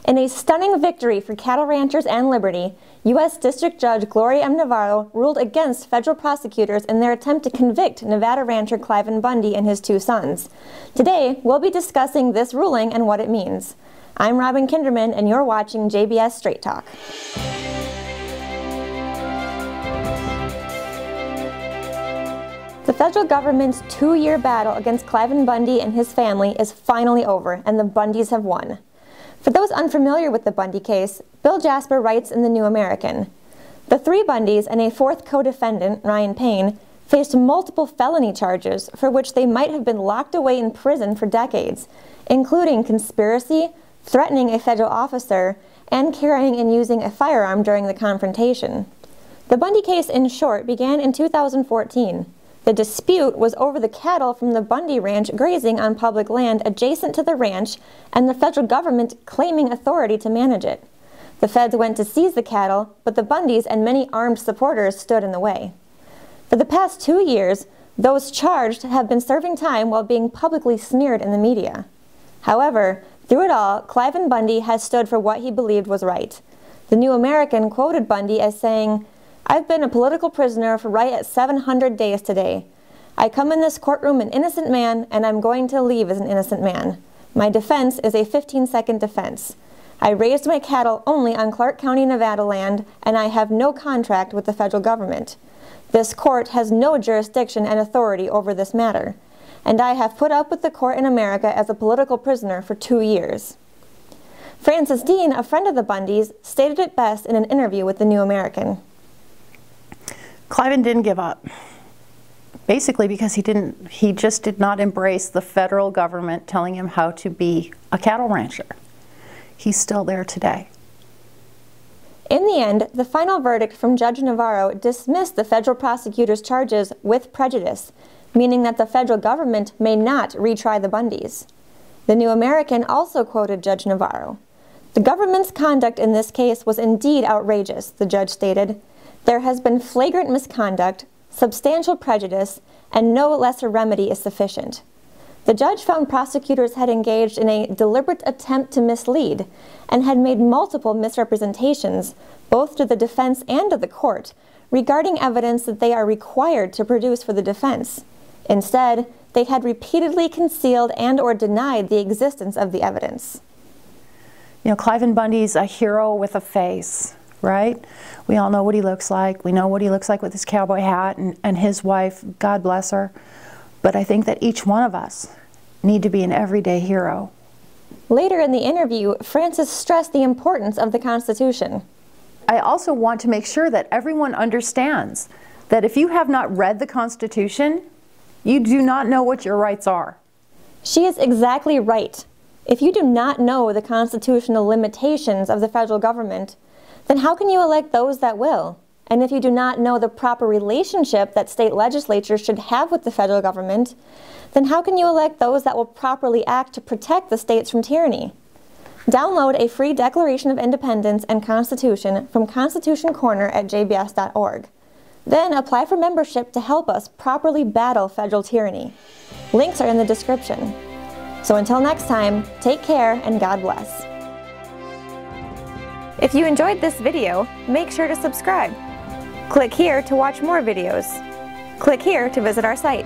In a stunning victory for cattle ranchers and liberty, U.S. District Judge Gloria M. Navarro ruled against federal prosecutors in their attempt to convict Nevada rancher Cliven Bundy and his two sons. Today, we'll be discussing this ruling and what it means. I'm Robin Kinderman, and you're watching JBS Straight Talk. The federal government's 2-year battle against Cliven Bundy and his family is finally over, and the Bundys have won. For those unfamiliar with the Bundy case, Bill Jasper writes in the New American, "The three Bundys and a fourth co-defendant, Ryan Payne, faced multiple felony charges for which they might have been locked away in prison for decades, including conspiracy, threatening a federal officer, and carrying and using a firearm during the confrontation." The Bundy case, in short, began in 2014. The dispute was over the cattle from the Bundy Ranch grazing on public land adjacent to the ranch and the federal government claiming authority to manage it. The feds went to seize the cattle, but the Bundys and many armed supporters stood in the way. For the past 2 years, those charged have been serving time while being publicly smeared in the media. However, through it all, Cliven Bundy has stood for what he believed was right. The New American quoted Bundy as saying, "I've been a political prisoner for right at 700 days today. I come in this courtroom an innocent man, and I'm going to leave as an innocent man. My defense is a 15-second defense. I raised my cattle only on Clark County, Nevada land, and I have no contract with the federal government. This court has no jurisdiction and authority over this matter, and I have put up with the court in America as a political prisoner for 2 years." Francis Dean, a friend of the Bundys, stated it best in an interview with the New American. Cliven didn't give up, basically because he just did not embrace the federal government telling him how to be a cattle rancher. He's still there today. In the end, the final verdict from Judge Navarro dismissed the federal prosecutor's charges with prejudice, meaning that the federal government may not retry the Bundys. The New American also quoted Judge Navarro. "The government's conduct in this case was indeed outrageous," the judge stated. "There has been flagrant misconduct, substantial prejudice, and no lesser remedy is sufficient." The judge found prosecutors had engaged in a deliberate attempt to mislead and had made multiple misrepresentations, both to the defense and to the court, regarding evidence that they are required to produce for the defense. Instead, they had repeatedly concealed and/or denied the existence of the evidence. You know, Cliven Bundy's a hero with a face. Right? We all know what he looks like. We know what he looks like with his cowboy hat and his wife, God bless her. But I think that each one of us need to be an everyday hero. Later in the interview, Francis stressed the importance of the Constitution. "I also want to make sure that everyone understands that if you have not read the Constitution, you do not know what your rights are." She is exactly right. If you do not know the constitutional limitations of the federal government, then how can you elect those that will? And if you do not know the proper relationship that state legislatures should have with the federal government, then how can you elect those that will properly act to protect the states from tyranny? Download a free Declaration of Independence and Constitution from Constitution Corner at jbs.org. Then apply for membership to help us properly battle federal tyranny. Links are in the description. So until next time, take care and God bless. If you enjoyed this video, make sure to subscribe. Click here to watch more videos. Click here to visit our site.